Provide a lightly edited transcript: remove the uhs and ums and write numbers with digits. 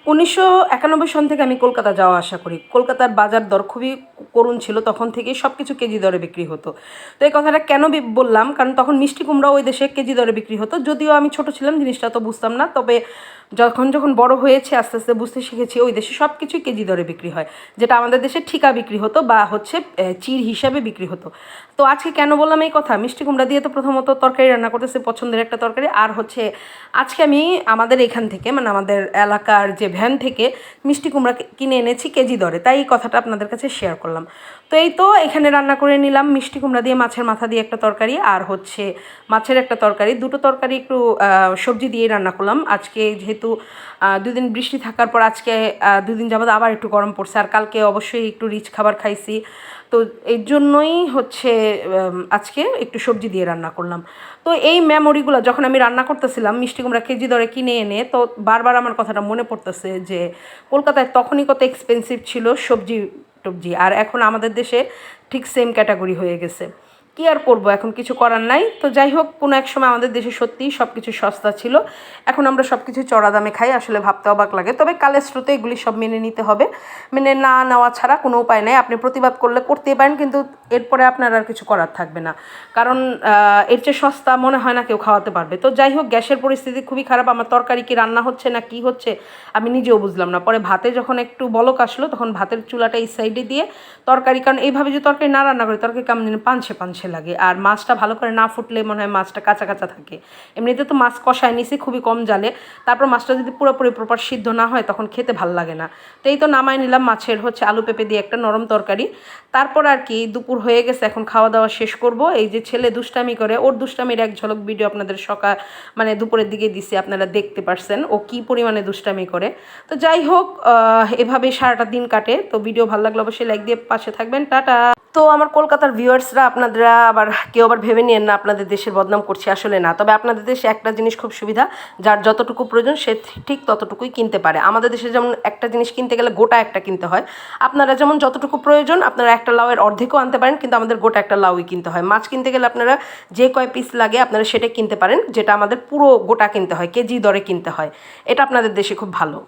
1991 সন থেকে আমি কলকাতা যাওয়া আসা করি। কলকাতার বাজার দর খুবই করুণ ছিল, তখন থেকেই সব কিছু কেজি দরে বিক্রি হতো। তো এই কথাটা কেন বললাম, কারণ তখন মিষ্টি কুমড়া ওই দেশে কেজি দরে বিক্রি হতো। যদিও আমি ছোট ছিলাম, জিনিসটা তো বুঝতাম না, তবে যখন যখন বড় হয়েছে আস্তে আস্তে বুঝতে শিখেছি ওই দেশে সব কিছুই কেজি দরে বিক্রি হয়, যেটা আমাদের দেশে ঠিকা বিক্রি হতো বা হচ্ছে চির হিসাবে বিক্রি হতো। তো আজকে কেন বললাম এই কথা, মিষ্টি কুমড়া দিয়ে তো প্রথমত তরকারি রান্না করতেছে, পছন্দের একটা তরকারি। আর হচ্ছে আজকে আমি আমাদের এখান থেকে মানে আমাদের এলাকার যে ভ্যান থেকে মিষ্টি কুমড়া কিনে এনেছি কেজি দরে, তাই এই কথাটা আপনাদের কাছে শেয়ার করলাম। তো এই তো এখানে রান্না করে নিলাম মিষ্টি কুমড়া দিয়ে মাছের মাথা দিয়ে একটা তরকারি, আর হচ্ছে মাছের একটা তরকারি, দুটো তরকারি একটু সবজি দিয়ে রান্না করলাম। আজকে যেহেতু দুদিন বৃষ্টি থাকার পর আজকে দুদিন যাবত আবার একটু গরম পড়ছে, আর কালকে অবশ্যই একটু রিচ খাবার খাইছি, তো এই জন্যই হচ্ছে আজকে একটু সবজি দিয়ে রান্না করলাম। তো এই মেমোরিগুলো যখন আমি রান্না করতেছিলাম মিষ্টি কুমড়া কেজি দরে কিনে এনে, তো বারবার আমার কথাটা মনে পড়তেছে যে কলকাতায় তখনই কত এক্সপেন্সিভ ছিল সবজি টবজি, আর এখন আমাদের দেশে ঠিক সেম ক্যাটাগরি হয়ে গেছে। কী আর করবো, এখন কিছু করার নাই। তো যাই হোক, কোনো এক সময় আমাদের দেশে সত্যিই সব কিছু সস্তা ছিল, এখন আমরা সব কিছু চড়া দামে খাই, আসলে ভাবতে অবাক লাগে। তবে কালের স্রোতে এগুলি সব মেনে নিতে হবে, মেনে না নেওয়া ছাড়া কোনো উপায় নেই। আপনি প্রতিবাদ করলে করতেই পারেন, কিন্তু এরপরে আপনার আর কিছু করার থাকবে না, কারণ এর চেয়ে সস্তা মনে হয় না কেউ খাওয়াতে পারবে। তো যাই হোক, গ্যাসের পরিস্থিতি খুবই খারাপ, আমার তরকারি কি রান্না হচ্ছে না কি হচ্ছে আমি নিজেও বুঝলাম না। পরে ভাতে যখন একটু বলক আসলো তখন ভাতের চুলাটা এই সাইডে দিয়ে তরকারি, কারণ এইভাবে যে তরকারি না রান্না করি তরকারি কেমন যেন পানছে পানছে লাগে, আর মাছটা ভালো করে না ফুটলে মনে হয় মাছটা কাঁচা কাঁচা থাকে। এমনিতে তো মাছ কষায় নিছি খুবই কম জালে, তারপর মাছটা যদি পুরোপুরি প্রপার সিদ্ধ না হয় তখন খেতে ভাল লাগে না। তো এই তো নামাই নিলাম মাছের হচ্ছে আলু পেঁপে দিয়ে একটা নরম তরকারি। তারপর আর কি দুপুর হয়ে গেছে, এখন খাওয়া দাওয়া শেষ করব। এই যে ছেলে দুষ্টামি করে, ওর দুষ্টামির এক ঝলক ভিডিও আপনাদের সকাল মানে দুপুরের দিকে দিছি, আপনারা দেখতে পারছেন ও কি পরিমাণে দুষ্টামি করে। তো যাই হোক, এভাবে সারাটা দিন কাটে। তো ভিডিও ভালো লাগলে অবশ্যই লাইক দিয়ে পাশে থাকবেন। টাটা। তো আমার কলকাতার ভিউয়ার্সরা, আপনারা আবার কেউ আবার ভেবে নিয়েন না আপনাদের দেশের বদনাম করছি, আসলে না। তবে আপনাদের দেশে একটা জিনিস খুব সুবিধা, যার যতটুকু প্রয়োজন সে ঠিক ততটুকুই কিনতে পারে। আমাদের দেশে যেমন একটা জিনিস কিনতে গেলে গোটা একটা কিনতে হয়, আপনারা যেমন যতটুকু প্রয়োজন আপনারা একটা লাউয়ের অর্ধেকও আনতে পারেন, কিন্তু আমাদের গোটা একটা লাউই কিনতে হয়। মাছ কিনতে গেলে আপনারা যে কয় পিস লাগে আপনারা সেটা কিনতে পারেন, যেটা আমাদের পুরো গোটা কিনতে হয়, কেজি দরে কিনতে হয়। এটা আপনাদের দেশে খুব ভালো।